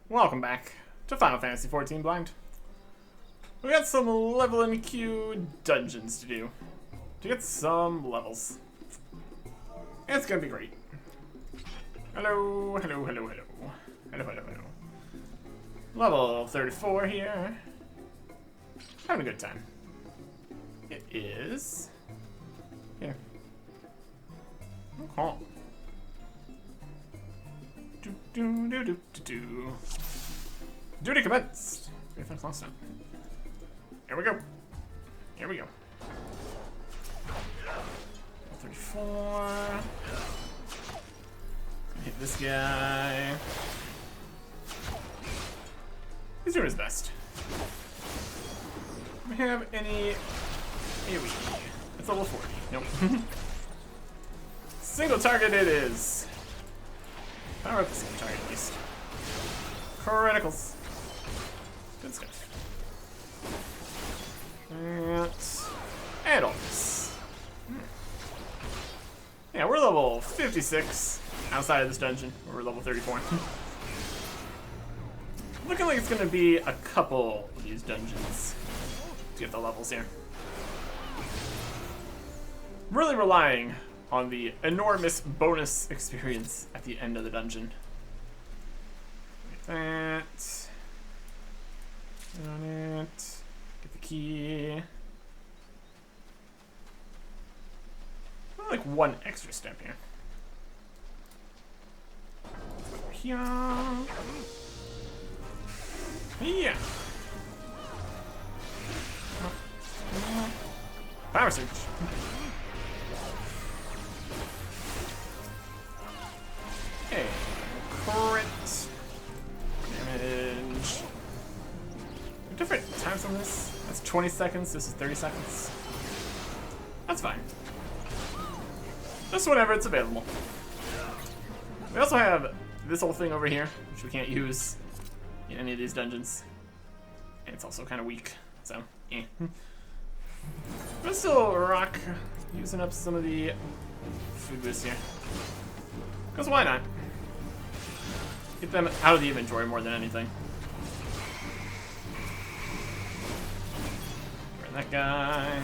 Welcome back to Final Fantasy XIV Blind. We got some level and queue dungeons to do to get some levels. It's gonna be great. Hello, hello, hello, hello. Hello, hello, hello. Level 34 here. Having a good time. It is here. Okay. Duty commenced. We finished last time. Here we go. Here we go. 34. Hit this guy. He's doing his best. Do we have any AoE? It's level 40. Nope. Single target it is. Power up the single target at least. Criticals. Good stuff. And all this. Yeah, we're level 56 outside of this dungeon. We're level 34. Looking like it's gonna be a couple of these dungeons to get the levels here. Really relying on the enormous bonus experience at the end of the dungeon. Like that. On it. Get the key. Like one extra step here. Over here. Yeah. Power surge. Okay. Crit. Damage. Different times on this. That's 20 seconds. This is 30 seconds. That's fine. Just whenever it's available. We also have this whole thing over here, which we can't use in any of these dungeons. And it's also kind of weak, so eh. But still rock using up some of the food boosts here. Because why not? Get them out of the inventory more than anything. Burn that guy.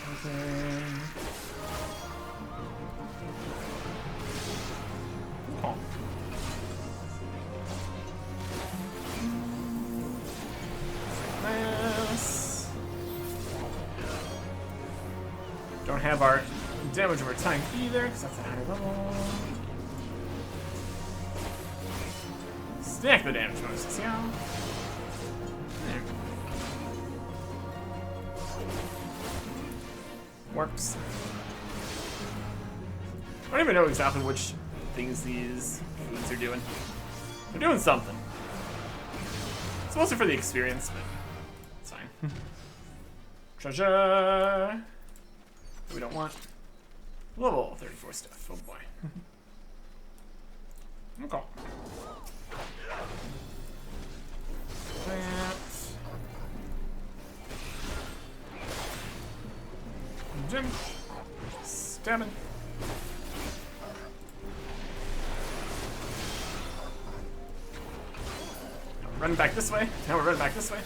Okay. Oh. This. Don't have our damage over time either, because that's a higher level. Stack the damage bonuses, yeah. There. Works. I don't even know exactly which things these foods are doing. They're doing something. It's mostly for the experience, but it's fine. Treasure! We don't want. Level 34 stuff. Oh boy. Okay. That. Jim. Stabbing. Running back this way. Now we're running back this way.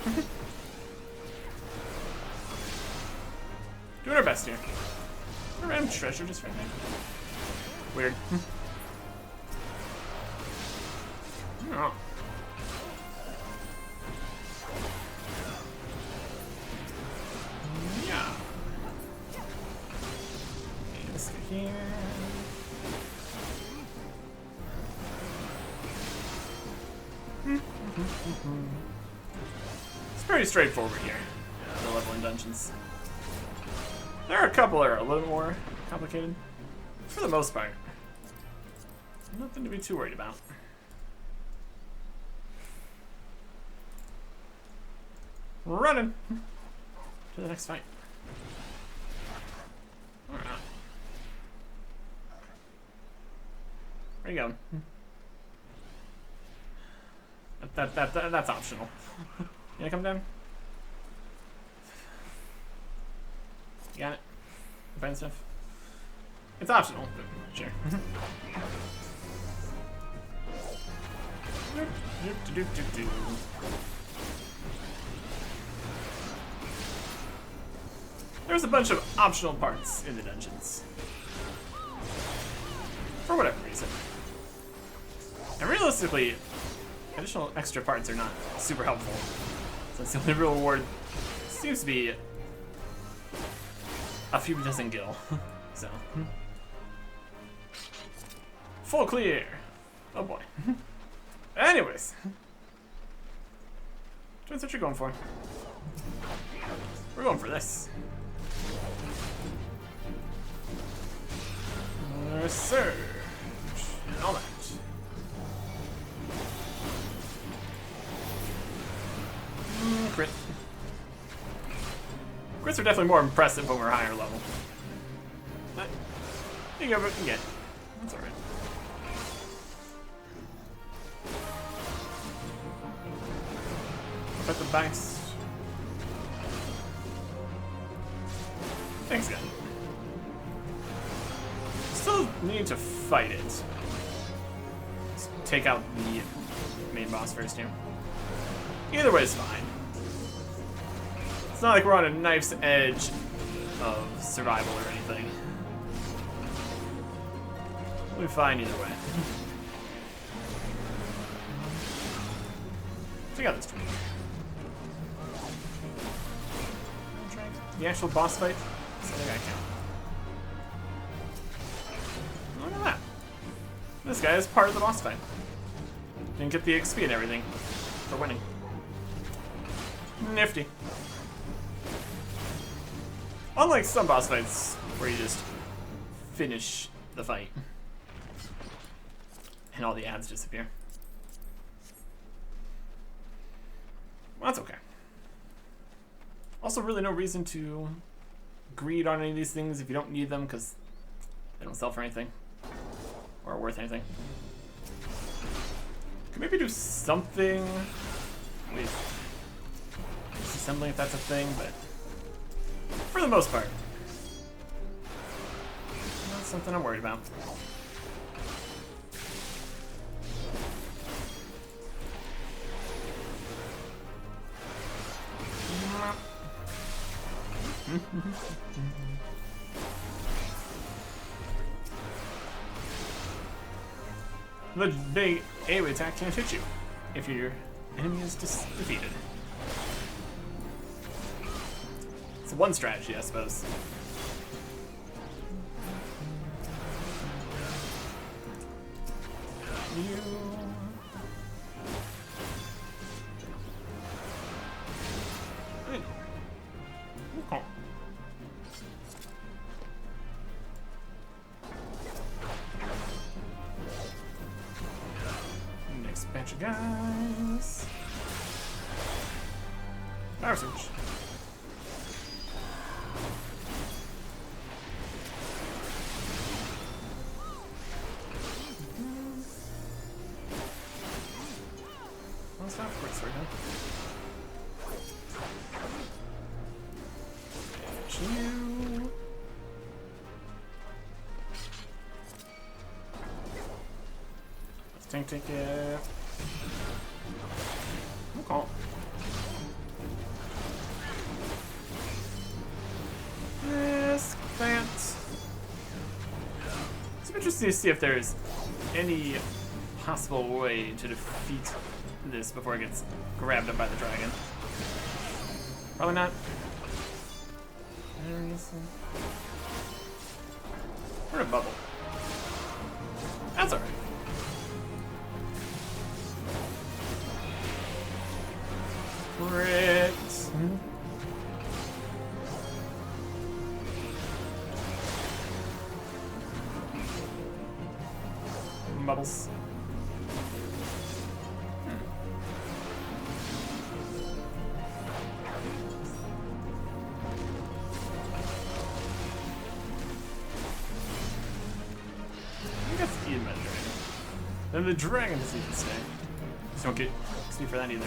Doing our best here. A random treasure just right there. Weird. Oh. Yeah. This guy here. It's pretty straightforward here, the leveling dungeons. There are a couple that are a little more complicated. For the most part, nothing to be too worried about. We're running to the next fight. Alright. Where you going? That's optional. You gonna come down? You got it? find stuff. It's optional, but sure. There's a bunch of optional parts in the dungeons. For whatever reason. And realistically, additional extra parts are not super helpful. Since the only real reward seems to be a few dozen gil. So. Full clear. Oh boy. Anyways. That's what you're going for. We're going for this. Surge. And all that. Crit. Crits are definitely more impressive when we're higher level. But you go, yeah, that's alright. Up at the banks. Thanks, guy. Still need to fight it. Let's take out the main boss first here. Either way is fine. It's not like we're on a knife's edge of survival or anything. We'll be fine either way. Check out this tree. The actual boss fight? So I think I count. Look at that. This guy is part of the boss fight. Didn't get the XP and everything for winning. Nifty. Unlike some boss fights where you just finish the fight and all the ads disappear. Well, that's okay. Also, really no reason to greed on any of these things if you don't need them because they don't sell for anything or are worth anything. Could maybe do something with disassembling if that's a thing, but for the most part, not something I'm worried about. The big AoE attack can't hit you if your enemy is defeated. It's one strategy, I suppose. Okay. Next batch of guys. Power Surge. Let's not quick sword, huh? You. Let's tank it. Okay. Yes, plants. It's interesting to see if there's any possible way to defeat this before it gets grabbed up by the dragon. Probably not. We're in a bubble. That's alright. Crit. Bubbles. Then the dragon doesn't even stay. Just don't get XP for that either.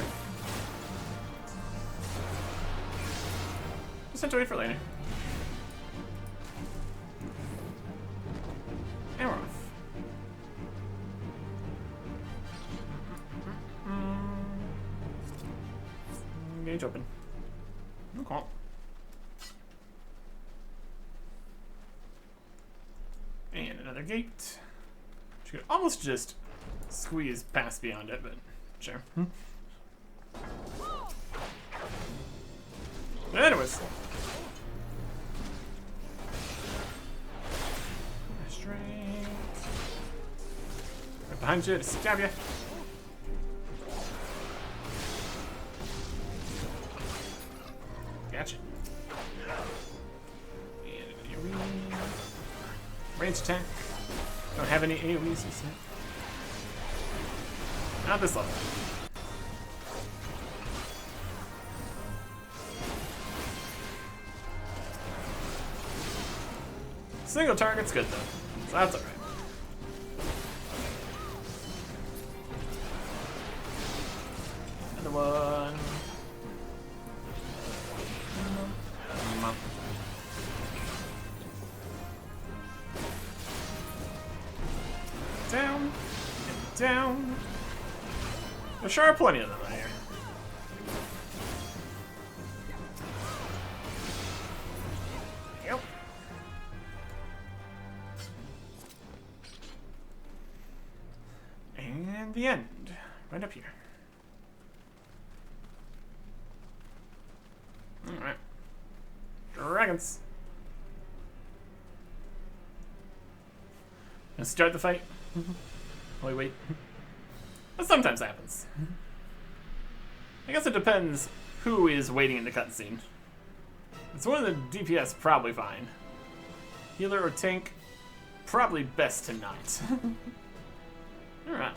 Just have to wait for later. gate open. Okay. And another gate. You could almost just squeeze past beyond it, but sure. Anyways. Straight. Right behind you to stab you. Gotcha. And an AoE. Range attack. Don't have any AoEs just yet. Not this level. Single target's good though, so that's alright. Another one. Down, and down. There sure are plenty of them out here. Yep. And the end. Right up here. Alright. Dragons. Gonna start the fight. Wait. That sometimes happens. I guess it depends who is waiting in the cutscene. If it's one of the DPS, probably fine. Healer or tank, probably best to not. Alright.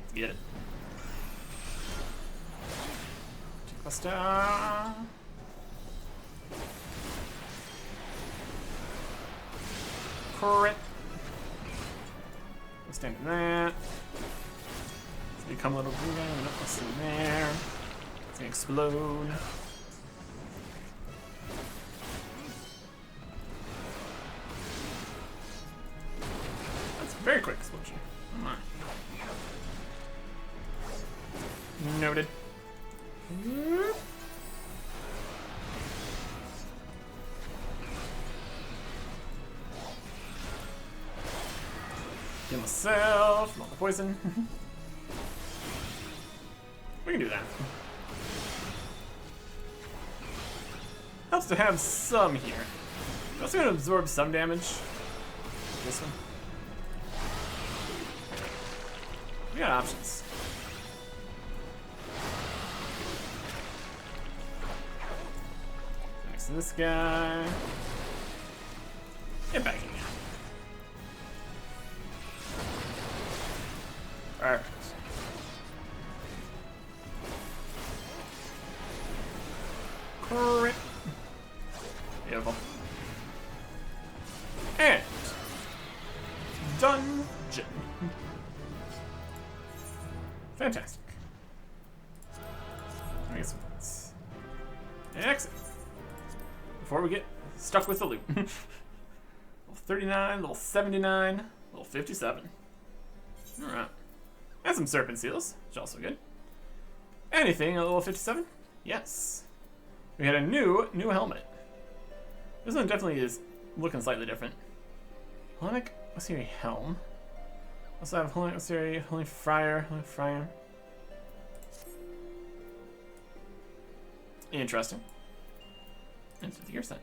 Let's get it. Buster. Crit. Let's stand in that. Let's become a little blue guy. We're not listed in there. It's gonna explode. That's a very quick explosion. Alright. Noted. Heal myself, not the poison. We can do that. Helps to have some here. I'm also gonna absorb some damage. This one. We got options. Next to this guy. Get back in here. Perfect. Crit. Beautiful. And dungeon. Fantastic. I guess let's exit before we get stuck with the loot. Level 39, level 79, level 57. Alright. And some serpent seals, which is also good. Anything at level 57? Yes. We had a new helmet. This one definitely is looking slightly different. Hellenic Osiri helm. Also have Hellenic Osiri, Holy Friar. Interesting. And 50 gear set.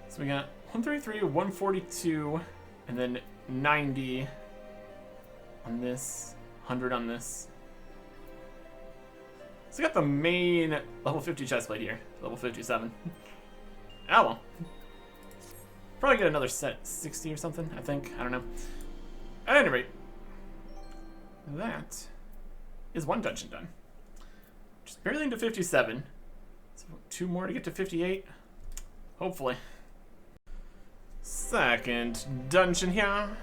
So we got 133, 142, and then 90 on this, 100 on this. So we got the main level 50 chestplate here, level 57. Oh well. Probably get another set 60 or something, I think. I don't know. At any rate, that is one dungeon done. Just barely into 57. So 2 more to get to 58. Hopefully. Second dungeon here.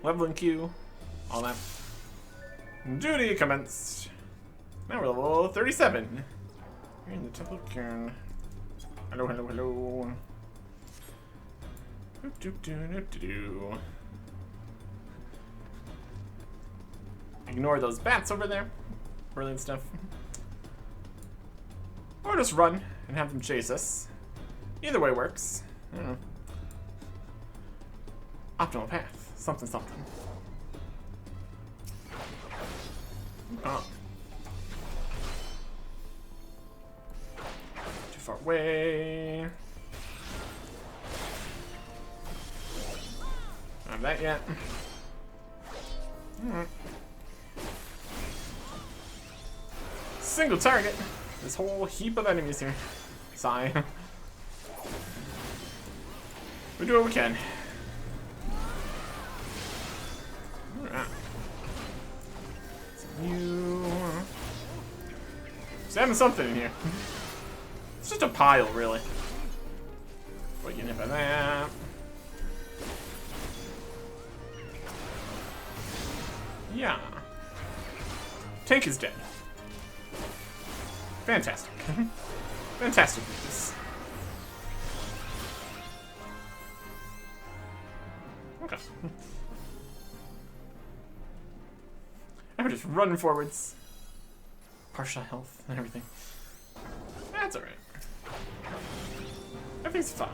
Leveling queue. All that. Duty commenced. Now we're level 37. We're in the Temple of Kern. Hello. Ignore those bats over there. Brilliant stuff. Or just run and have them chase us. Either way works. I don't know. Optimal path. Something, something. Oh. Too far away. Don't have that yet. Alright. Single target. This whole heap of enemies here. Sigh. We do what we can. Alright. Salmon something in here. It's just a pile, really. What you nip at that? Yeah. Tank is dead. Fantastic. Fantastic news. Okay. I'm just running forwards. Partial health and everything. That's alright. Everything's fine.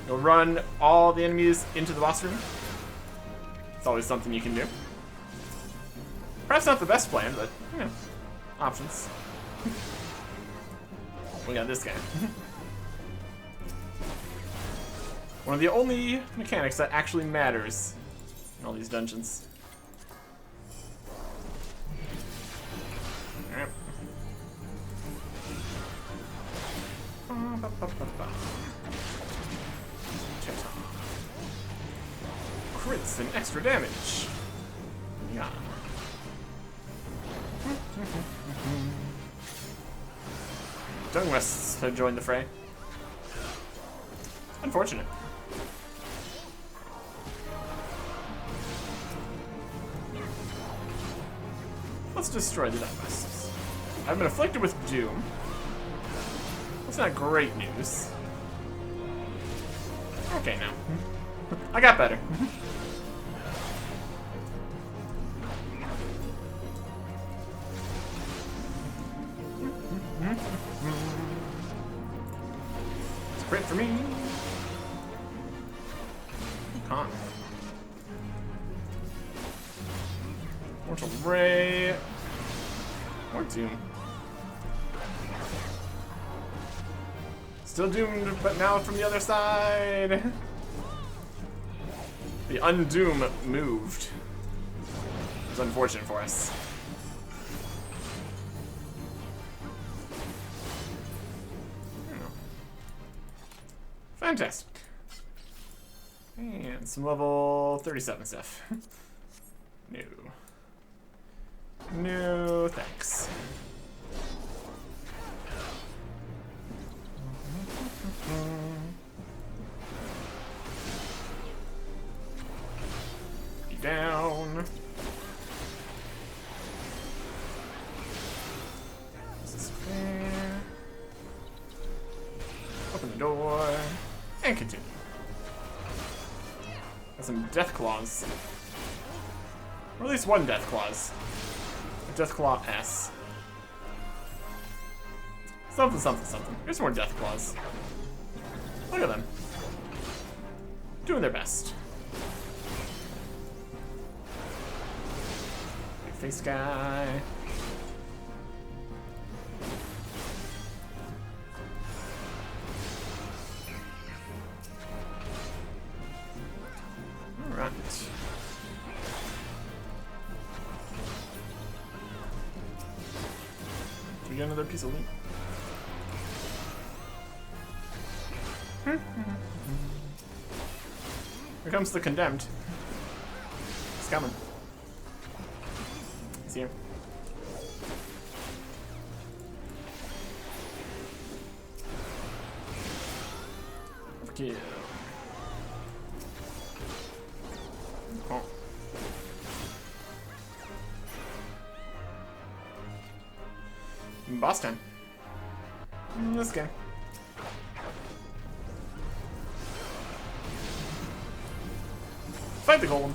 You'll run all the enemies into the boss room. It's always something you can do. Perhaps not the best plan, but, you know, options. We got this guy. One of the only mechanics that actually matters in all these dungeons. Alright. Crits and extra damage. Yeah. Dung must have joined the fray. Unfortunate. Let's destroy the Dungusts. I've been afflicted with doom. That's not great news. Okay, now. I got better. It's a crit for me. Con. Mortal Ray. More Doom. Still doomed, but now from the other side. The Undoom moved. It was unfortunate for us. Fantastic. And some level 37 stuff. No. No, thanks. Be down. This is fair. Open the door. And continue. Got some death claws. Or at least one death claws. A death claw S. Something, something, something. Here's more death claws. Look at them. Doing their best. Big face guy. Alright. Do we get another piece of loot? Here comes the condemned. He's coming. He's here. Overkill. Oh. Boss time. This guy. Fight the golem.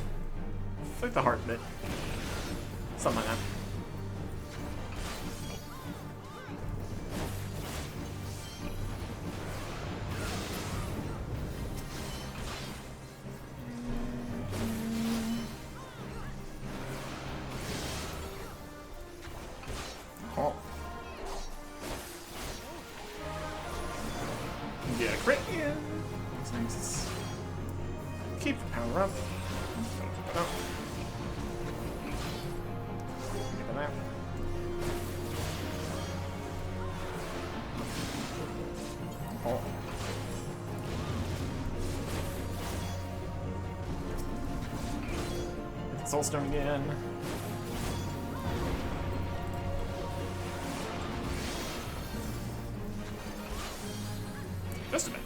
Fight the heart bit. Something like that. Oh. Get a crit in. Nice. Keep the power up. Oh. Give it that. Oh. Soulstone again. Just a bit.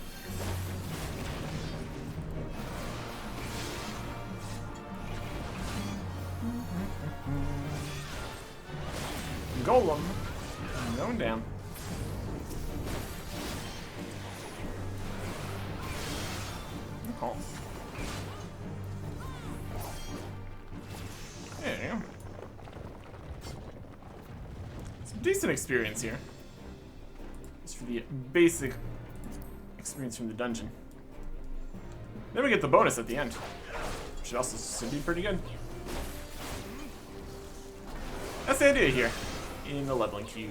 Golem going down. Oh. There you go. Some decent experience here. Just for the basic experience from the dungeon. Then we get the bonus at the end. Should also be pretty good. That's the idea here in the leveling queue.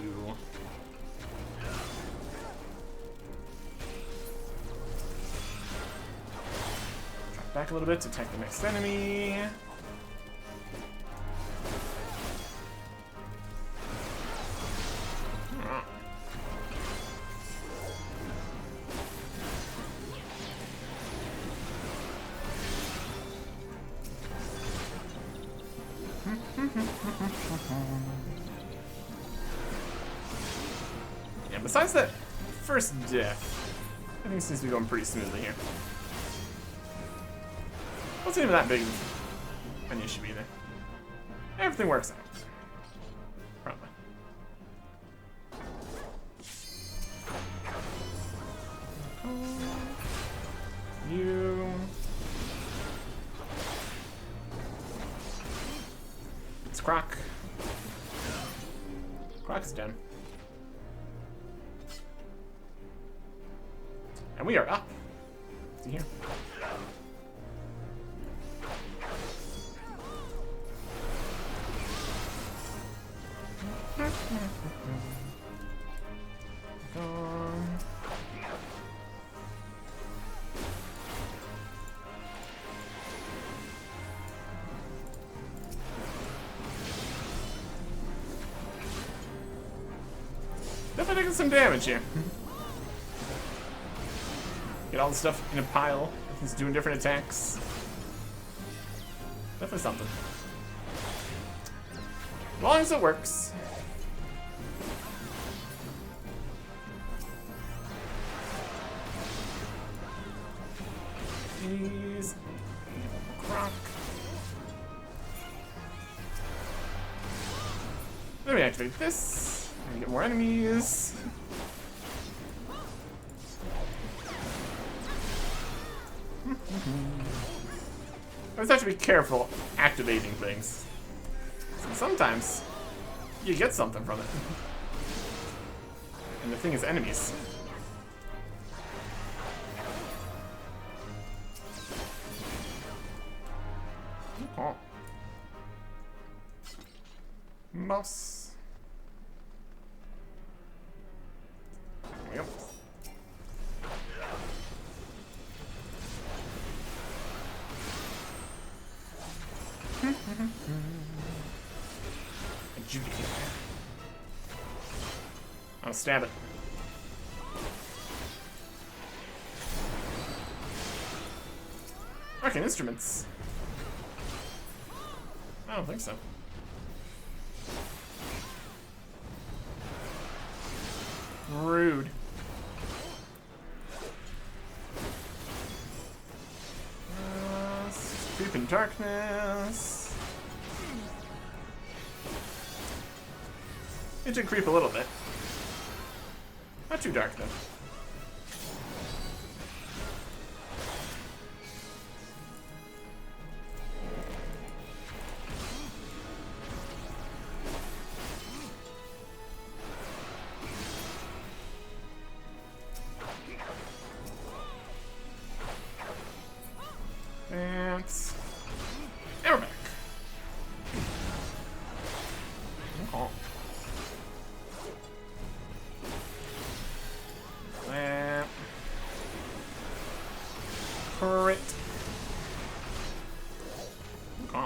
Drop back a little bit to attack the next enemy. Yeah, besides that first death, I think it seems to be going pretty smoothly here. Wasn't even that big of an issue either. Everything works out. Probably. You. It's Croc. Croc's down. And we are up. See here. Definitely taking some damage here. Get all the stuff in a pile. He's doing different attacks. Definitely something. As long as it works. Please. Croc. Let me activate this. And get more enemies. I always have to be careful activating things. Sometimes you get something from it. And the thing is enemies. Oh. Mouse. There we go. Adjudicate. I'll stab it. Arcane instruments. I don't think so. Rude. Creep in darkness. It did creep a little bit. Not too dark though. Oh. That. Crit. Okay.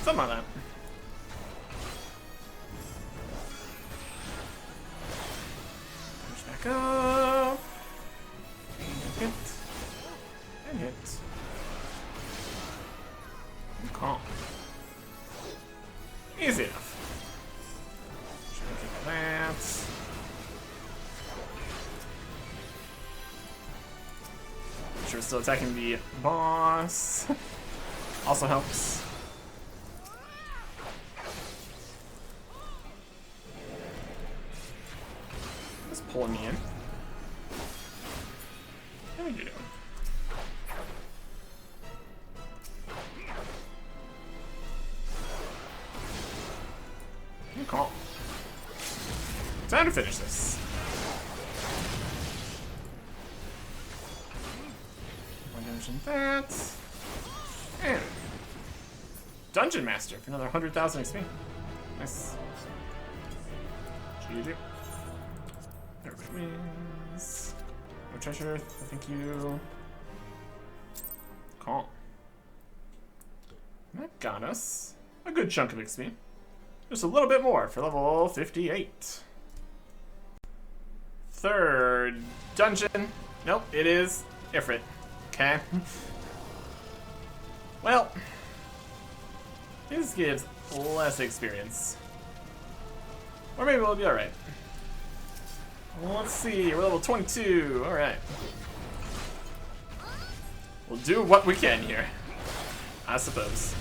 Something like that. Push back up. And hit. And hit. And calm. Easy enough. Should we keep that? Make sure we're still attacking the boss. Also helps. Pulling me in. How are you doing? Call. Time to finish this. One damage in that. And Dungeon Master for another 100,000 XP. Nice. GG. Wins. No treasure, thank you. Calm. That got us a good chunk of XP. Just a little bit more for level 58. Third dungeon. Nope, it is Ifrit. Okay. Well, this gives less experience. Or maybe we'll be alright. Let's see, we're level 22, alright. We'll do what we can here, I suppose.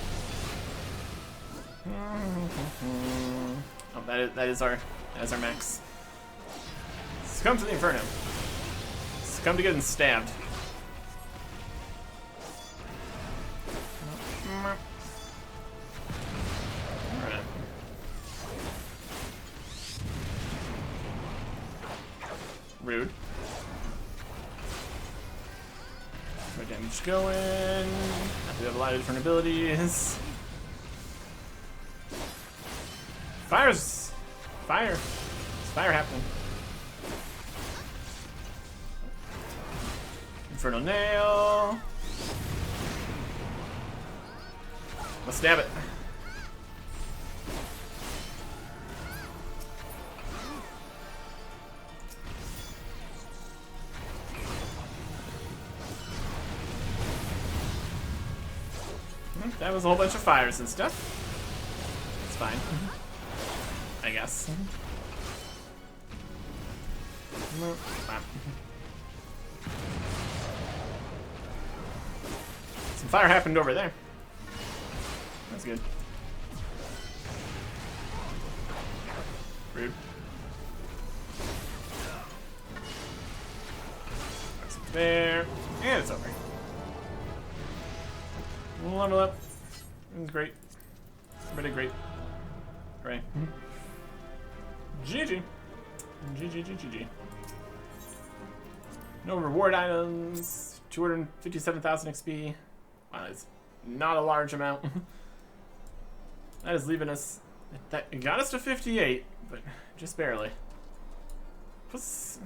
Oh, that is our max. Succumb to the Inferno. Succumb to getting stabbed. Alright. Rude. No damage going. We have a lot of different abilities. Fires! Fire! There's fire happening. Infernal Nail. Let's stab it. That was a whole bunch of fires and stuff. It's fine. I guess. Some fire happened over there. That's good. Rude. That's up there. And it's over. Level up. It was great. Pretty great. Right. GG. GG. No reward items. 257,000 XP. Wow, that's not a large amount. That is leaving us. That got us to 58, but just barely. What's.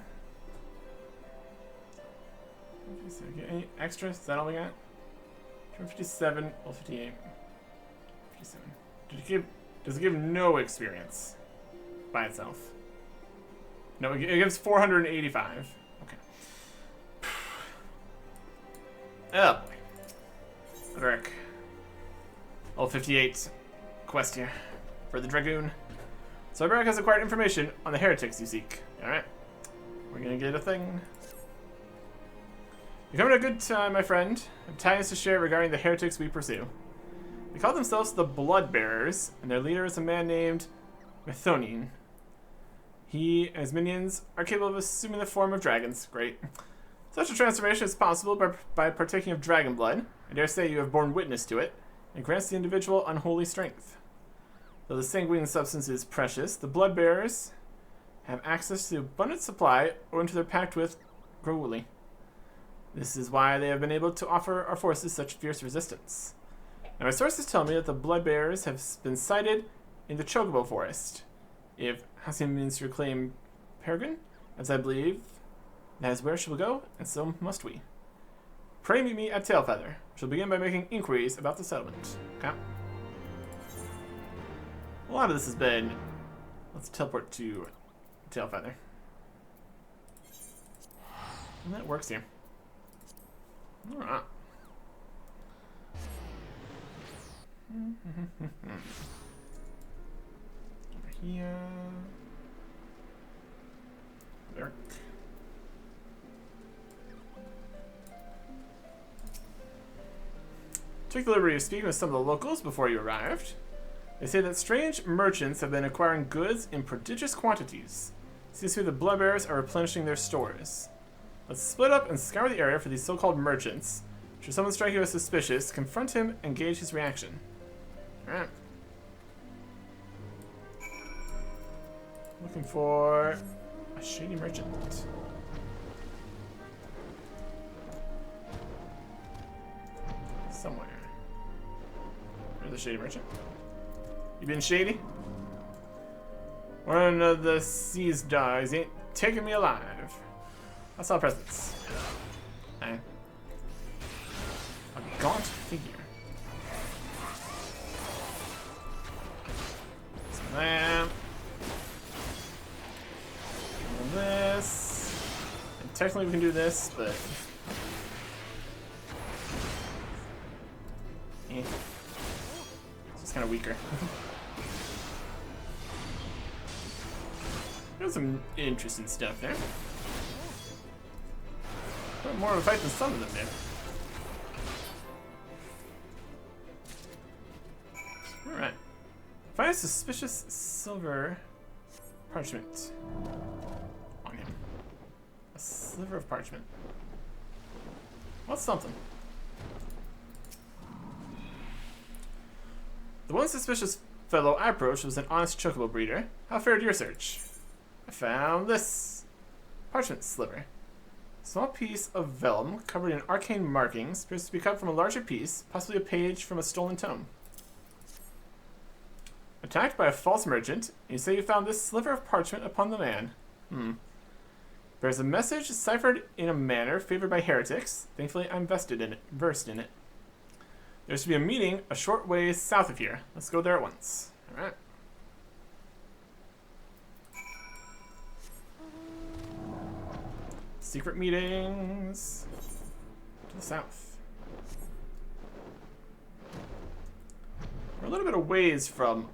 Any extras? Is that all we got? 257, well, 58. 57. Does it give no experience by itself? No, it gives 485. Okay. Oh boy. Rick. Level 58 quest here for the Dragoon. So Iberic has acquired information on the heretics you seek. Alright. We're gonna get a thing. You're coming at a good time, my friend. I have tidings to share regarding the heretics we pursue. They call themselves the Bloodbearers, and their leader is a man named Methonian. He and his minions are capable of assuming the form of dragons. Great. Such a transformation is possible by partaking of dragon blood. I dare say you have borne witness to it. It grants the individual unholy strength. Though the sanguine substance is precious, the blood bearers have access to abundant supply owing to their pact with Dragoon. This is why they have been able to offer our forces such fierce resistance. Now, my sources tell me that the blood bearers have been sighted in the Chocobo Forest. If Hasim means to reclaim Peregrine, as I believe, that is where she will go, and so must we. Pray meet me at Tailfeather. We shall begin by making inquiries about the settlement. Okay. A lot of this has been... Let's teleport to Tailfeather. And that works here. Alright. Over here. There. Took the liberty of speaking with some of the locals before you arrived. They say that strange merchants have been acquiring goods in prodigious quantities. Seems to me the bloodbearers are replenishing their stores. Let's split up and scour the area for these so-called merchants. Should someone strike you as suspicious, confront him and gauge his reaction. Alright. Looking for a shady merchant. Somewhere. Where's the shady merchant? You been shady? One of the sea's dogs ain't taking me alive. I saw presents. A gaunt figure. Some lamp. And this. And technically we can do this, but... It's just kind of weaker. There's some interesting stuff there. But more of a fight than some of them did. Alright. Find a suspicious silver parchment on him. A sliver of parchment. What's something? The one suspicious fellow I approached was an honest chocobo breeder. How fared your search? I found this parchment sliver. A small piece of vellum covered in arcane markings appears to be cut from a larger piece, possibly a page from a stolen tome. Attacked by a false merchant, you say you found this sliver of parchment upon the man. There's a message ciphered in a manner favored by heretics. Thankfully, I'm versed in it. There's to be a meeting a short ways south of here. Let's go there at once. Alright. Secret meetings to the south. We're a little bit of ways from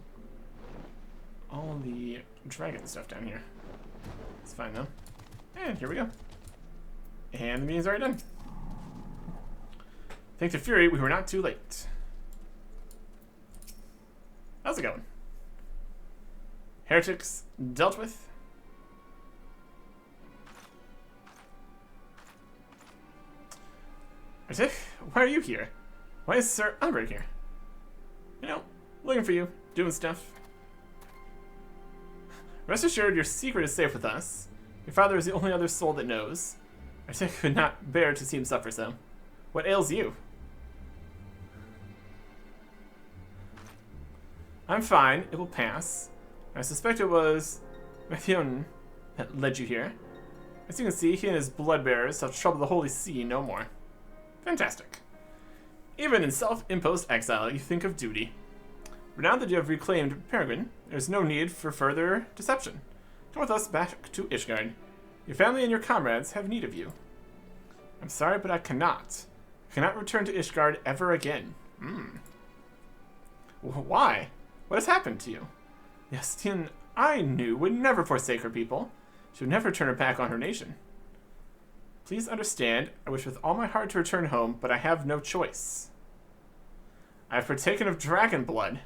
all the dragon stuff down here. It's fine though. And here we go. And the meeting's already done. Thanks to Fury, we were not too late. How's it going? Heretics dealt with. Artik, why are you here? Why is Sir Albert here? You know, looking for you, doing stuff. Rest assured, your secret is safe with us. Your father is the only other soul that knows. Artik could not bear to see him suffer so. What ails you? I'm fine, it will pass. I suspect it was Mathion that led you here. As you can see, he and his bloodbearers have troubled the Holy See no more. Fantastic. Even in self-imposed exile, you think of duty. But now that you have reclaimed Peregrine, there's no need for further deception. Come with us back to Ishgard. Your family and your comrades have need of you. I'm sorry, but I cannot. I cannot return to Ishgard ever again. Why? What has happened to you? The Estienne I knew would never forsake her people. She would never turn her back on her nation. Please understand, I wish with all my heart to return home, but I have no choice. I have partaken of dragon blood.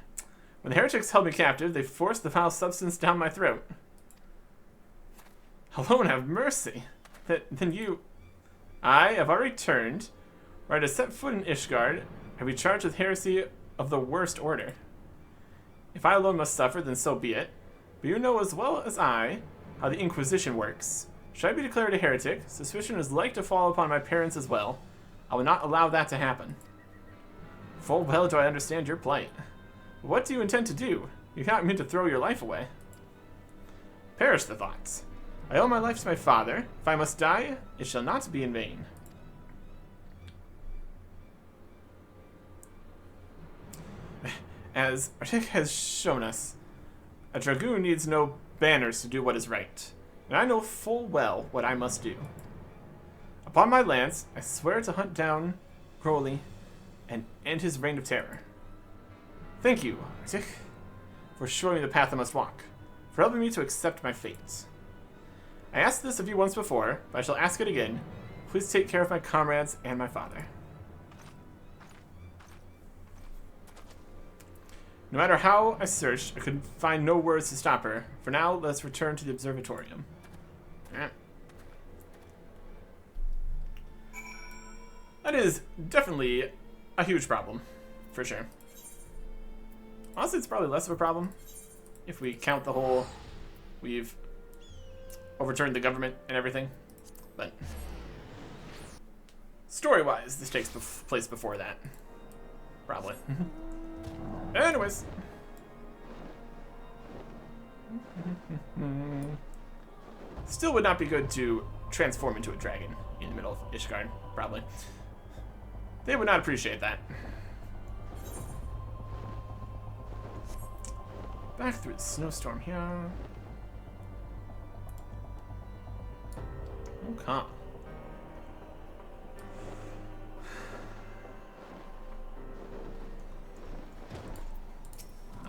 When the heretics held me captive, they forced the foul substance down my throat. Alone have mercy. Then you... I have already turned. Were I to set foot in Ishgard, I'd be charged with heresy of the worst order. If I alone must suffer, then so be it. But you know as well as I how the Inquisition works. Should I be declared a heretic, suspicion is like to fall upon my parents as well. I will not allow that to happen. Full well do I understand your plight. But what do you intend to do? You cannot mean to throw your life away. Perish the thoughts. I owe my life to my father. If I must die, it shall not be in vain. As Arctic has shown us, a dragoon needs no banners to do what is right, and I know full well what I must do. Upon my lance, I swear to hunt down Crowley and end his reign of terror. Thank you, Arctic, for showing me the path I must walk, for helping me to accept my fate. I asked this of you once before, but I shall ask it again. Please take care of my comrades and my father. No matter how I searched, I could find no words to stop her. For now, let's return to the observatorium. Alright. That is definitely a huge problem, for sure. Honestly, it's probably less of a problem if we count the whole we've overturned the government and everything. But story-wise, this takes place before that. Probably. Anyways. Still would not be good to transform into a dragon in the middle of Ishgard, probably. They would not appreciate that. Back through the snowstorm here. Okay.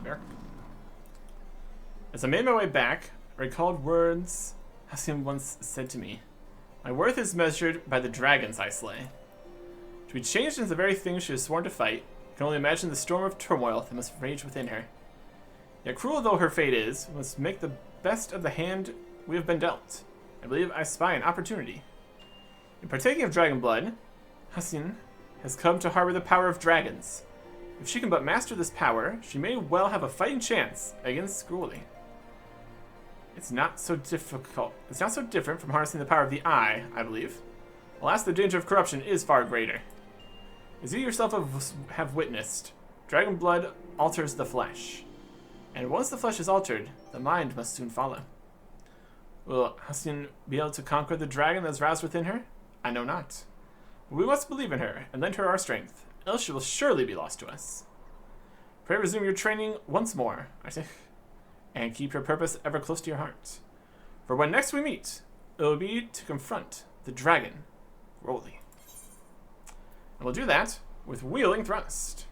There. As I made my way back, I recalled words Hassim once said to me. My worth is measured by the dragons I slay. To be changed into the very thing she has sworn to fight, I can only imagine the storm of turmoil that must rage within her. Yet cruel though her fate is, we must make the best of the hand we have been dealt. I believe I spy an opportunity. In partaking of dragon blood, Hassim has come to harbor the power of dragons. If she can but master this power, she may well have a fighting chance against Gruely. It's not so difficult. It's not so different from harnessing the power of the eye, I believe. Alas, the danger of corruption is far greater. As you yourself have witnessed, dragon blood alters the flesh. And once the flesh is altered, the mind must soon follow. Will Hassim be able to conquer the dragon that is roused within her? I know not. But we must believe in her and lend her our strength, else she will surely be lost to us. Pray resume your training once more, Arctic, and keep your purpose ever close to your heart. For when next we meet, it will be to confront the dragon, Roly. And we'll do that with Wheeling Thrust.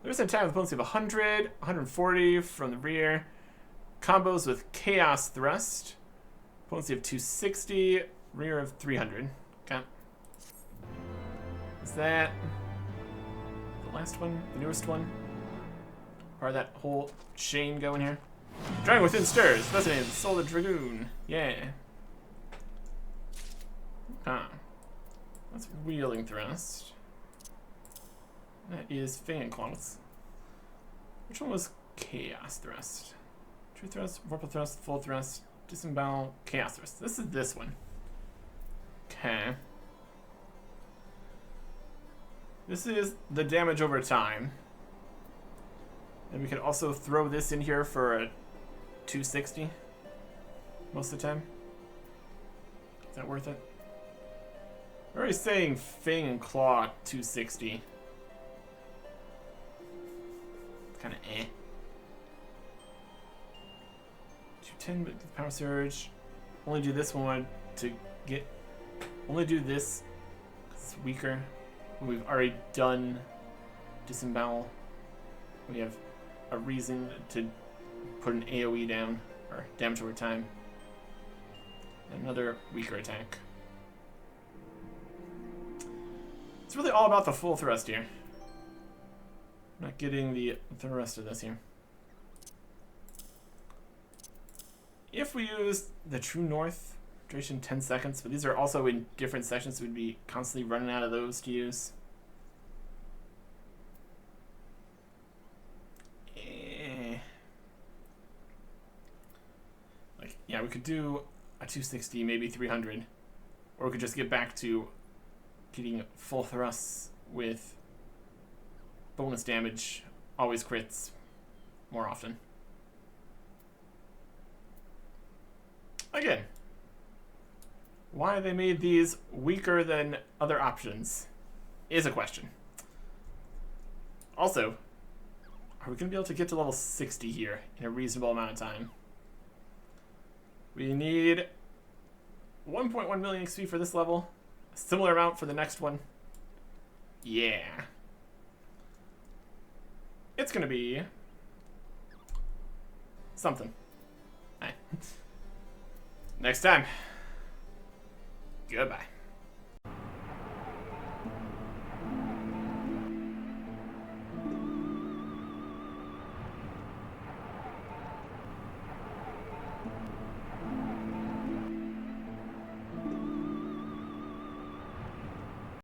There's an attack with potency of 100, 140 from the rear. Combos with Chaos Thrust. Potency of 260, rear of 300. Okay. Is that the last one? The newest one? Or that whole chain going here? Dragon Within stirs. Fascinating. Soul of Dragoon. Yeah. Huh. That's Wheeling Thrust. That is Fan Claws. Which one was Chaos Thrust? True Thrust, Vorpal Thrust, Full Thrust, Disembowel, Chaos Thrust. This is this one. Okay. This is the damage over time. And we could also throw this in here for a 260 most of the time. Is that worth it? We're already saying Fang and Claw 260. Kind of eh. 210, but Power Surge. Only do this one to get. Only do this because it's weaker. We've already done Disembowel. We have a reason to put an AoE down, or damage over time. Another weaker attack. It's really all about the full thrust here. Not getting the rest of this here. If we use the True North, duration 10 seconds, but these are also in different sections, so we'd be constantly running out of those to use. we could do a 260, maybe 300. Or we could just get back to getting full thrusts with bonus damage, always crits, more often. Again, why they made these weaker than other options is a question. Also, are we going to be able to get to level 60 here in a reasonable amount of time? We need 1.1 million XP for this level. A similar amount for the next one. Yeah. It's going to be something. Next time. Goodbye.